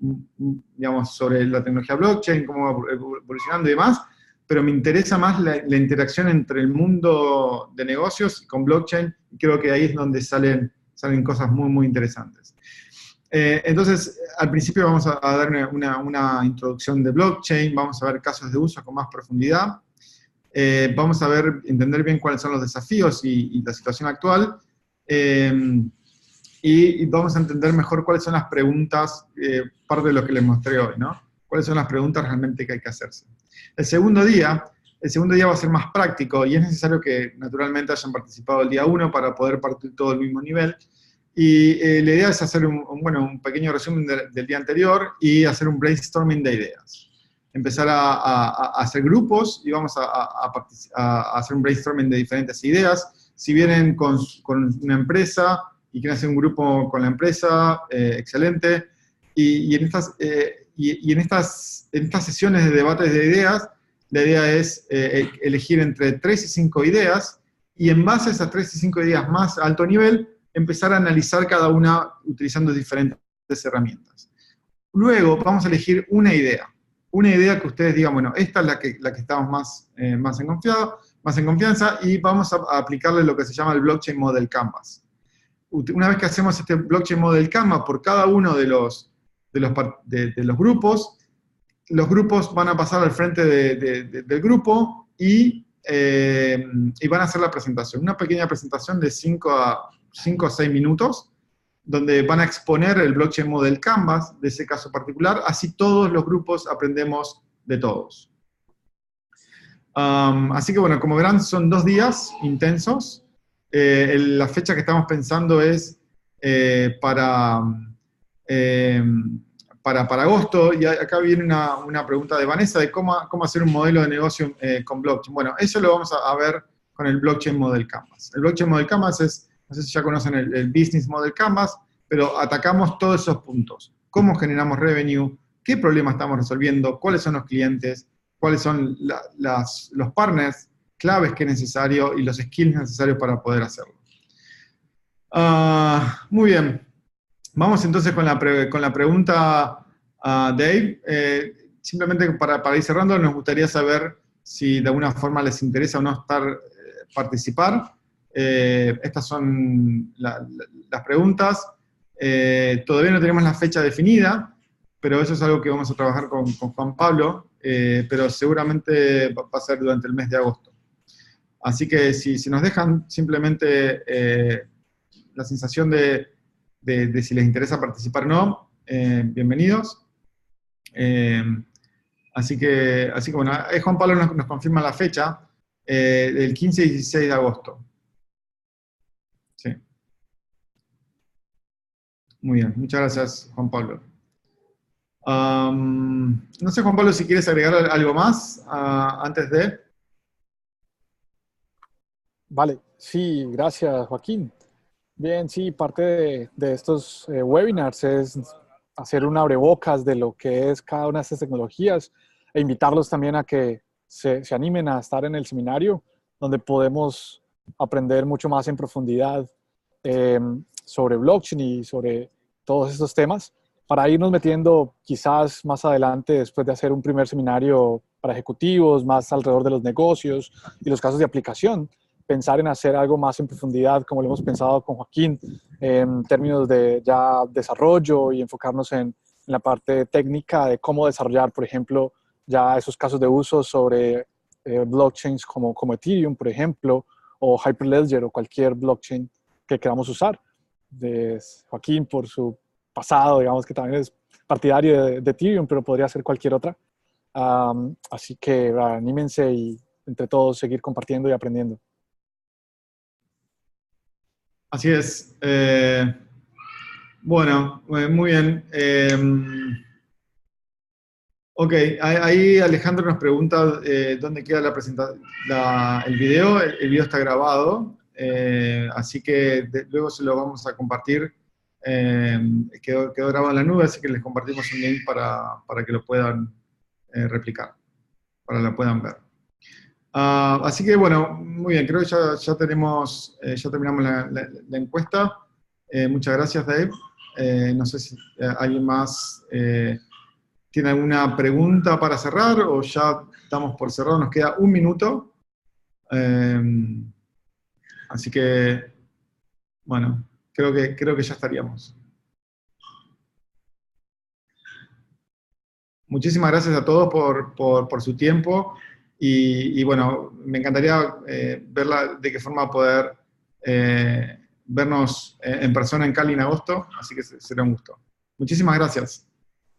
digamos, sobre la tecnología blockchain, cómo va evolucionando y demás, pero me interesa más la interacción entre el mundo de negocios con blockchain, y creo que ahí es donde salen cosas muy, muy interesantes. Entonces, al principio vamos a dar una introducción de blockchain, vamos a ver casos de uso con más profundidad, vamos a entender bien cuáles son los desafíos y la situación actual, y vamos a entender mejor cuáles son las preguntas, parte de lo que les mostré hoy, ¿no? Cuáles son las preguntas realmente que hay que hacerse. El segundo día va a ser más práctico, y es necesario que naturalmente hayan participado el día 1 para poder partir todo al mismo nivel. Y la idea es hacer un pequeño resumen del día anterior y hacer un brainstorming de ideas. Empezar a hacer grupos y vamos a hacer un brainstorming de diferentes ideas. Si vienen con una empresa y quieren hacer un grupo con la empresa, excelente. Y en estas sesiones de debates de ideas, la idea es elegir entre 3 y 5 ideas, y en base a esas 3 y 5 ideas más alto nivel, empezar a analizar cada una utilizando diferentes herramientas. Luego vamos a elegir una idea que ustedes digan, bueno, esta es la que estamos más en confianza, y vamos a aplicarle lo que se llama el Blockchain Model Canvas. Una vez que hacemos este Blockchain Model Canvas por cada uno de los grupos, los grupos van a pasar al frente del grupo y van a hacer la presentación. Una pequeña presentación de 5 a 6 minutos, donde van a exponer el Blockchain Model Canvas de ese caso particular, así todos los grupos aprendemos de todos. Así que bueno, como verán, son 2 días intensos. La fecha que estamos pensando es para agosto, y acá viene una pregunta de Vanessa de cómo hacer un modelo de negocio con blockchain. Bueno, eso lo vamos a ver con el Blockchain Model Canvas. El Blockchain Model Canvas es, no sé si ya conocen el Business Model Canvas, pero atacamos todos esos puntos. Cómo generamos revenue, qué problemas estamos resolviendo, cuáles son los clientes, cuáles son los partners claves que es necesario y los skills necesarios para poder hacerlo. Muy bien. Vamos entonces con la pregunta, Dave. Simplemente para ir cerrando, nos gustaría saber si de alguna forma les interesa o no participar. Estas son las preguntas. Todavía no tenemos la fecha definida, pero eso es algo que vamos a trabajar con Juan Pablo, pero seguramente va a ser durante el mes de agosto. Así que si nos dejan simplemente la sensación de si les interesa participar o no, bienvenidos. Así que bueno, Juan Pablo nos confirma la fecha, del 15 y 16 de agosto. Sí. Muy bien, muchas gracias, Juan Pablo. No sé, Juan Pablo, si quieres agregar algo más antes de... Vale, sí, gracias, Joaquín. Bien, sí, parte de estos webinars es hacer un abrebocas de lo que es cada una de estas tecnologías e invitarlos también a que se animen a estar en el seminario, donde podemos aprender mucho más en profundidad eh, sobre blockchain y sobre todos estos temas, para irnos metiendo quizás más adelante, después de hacer un primer seminario para ejecutivos, más alrededor de los negocios y los casos de aplicación, pensar en hacer algo más en profundidad, como lo hemos pensado con Joaquín, en términos de ya desarrollo y enfocarnos en la parte técnica de cómo desarrollar, por ejemplo, ya esos casos de uso sobre blockchains como Ethereum, por ejemplo, o Hyperledger o cualquier blockchain que queramos usar. De Joaquín, por su pasado, digamos que también es partidario de Ethereum, pero podría ser cualquier otra. Así que anímense y entre todos seguir compartiendo y aprendiendo. Así es. Bueno, muy bien. Ok, ahí Alejandro nos pregunta dónde queda el video. El video está grabado, así que luego se lo vamos a compartir. Quedó grabado en la nube, así que les compartimos un link para que lo puedan replicar, para que lo puedan ver. Así que bueno, muy bien, creo que ya terminamos la encuesta. Muchas gracias, Dave. No sé si alguien más tiene alguna pregunta para cerrar o ya estamos por cerrar, nos queda un minuto. Así que, bueno, creo que ya estaríamos. Muchísimas gracias a todos por su tiempo y bueno, me encantaría verla de qué forma poder vernos en persona en Cali en agosto, así que será un gusto. Muchísimas gracias.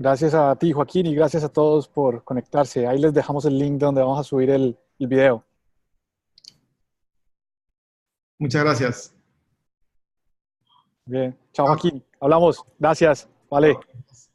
Gracias a ti, Joaquín, y gracias a todos por conectarse. Ahí les dejamos el link donde vamos a subir el video. Muchas gracias. Bien, chao, Joaquín. Hablamos. Gracias. Vale. Chao.